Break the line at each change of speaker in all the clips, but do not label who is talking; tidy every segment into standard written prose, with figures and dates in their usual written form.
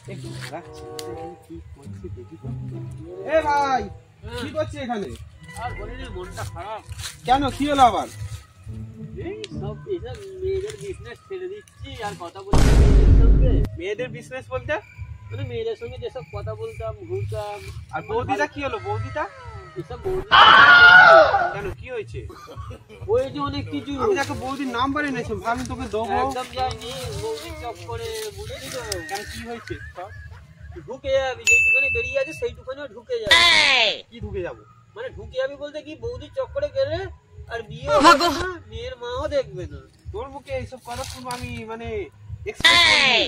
এ ভাই কি করছিস এখানে?
আর বলিনি, মনটা খারাপ।
কেন, কি হলো আবার?
এই সব এইসব মেয়েদের বিজনেস ছেড়ে দিচ্ছি আর কথা বলছি মেয়েদের সঙ্গে।
মেয়েদের বিজনেস বলতে?
মানে মেয়েদের সঙ্গে যেসব কথা বলতাম, ঘুরতাম।
আর বৌদিটা কি হলো? বৌদিটা
এসব বৌদি
কেন, কি হয়েছে?
হয়েছে অনেক কিছু।
আমি দেখো বৌদির নাম্বার এনেছি, ভাবি তোকে দেবো।
একদম যাইনি, বৌদির চক্করে বুঝলি তো।
কেন, কি হয়েছে?
ঢুকে যাবি, যেইটুখানি বেরিয়ে আছে সেইটুখানি ঢুকে যাবি।
কি ঢুকে যাবো?
মানে ঢুকে যাবি বলতে কি, বৌদির চক্করে গেলে আর বিয়ে হবে না, মেয়ের মাও দেখবে না।
তোর মুখে এইসব কথা শুনবো আমি, মানে expect করিনি।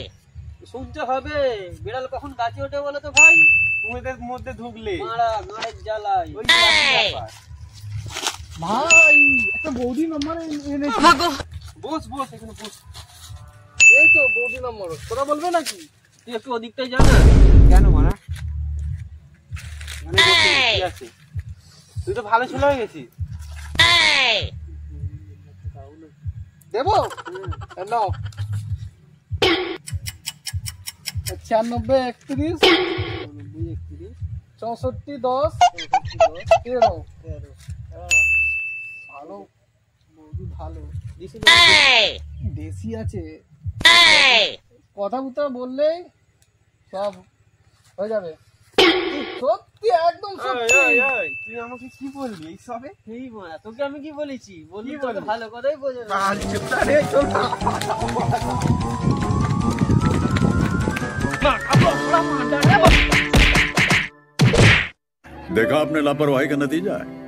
শুনতে হবে। বিড়াল কখন গাছে ওঠে বলো তো ভাই?
মেয়েদের মধ্যে ঢুকলে
মারা গাড়ের জ্বালায়।
ওই যে একই ব্যাপার।
ভাই একটা বৌদি নম্বর এনেছি।
বস বস, এখানে বস।
এই তো বৌদি নম্বর, তোরা বলবে নাকি?
তুই একটু ওদিকটাই যা না।
কেন মারা? মানে বলছি, কি আছে? তুই তো ভালো ছেলে হয়ে গেছিস।
দেবো? নাও 96 31 64 10 13। ভালো বৌদি, ভালো দেশি আছে। কথা বুতা বললেই সব হয়ে যাবে। সত্যি, একদম সত্যি।
তুই আমাকে কি বললি এইসবে?
এই মারা, তোকে আমি কি বলেছি? বলি
কি
তোকে
বললি?
ভালো কথাই বোঝে না।
देखा आपने लापरवाही का नतीजा है।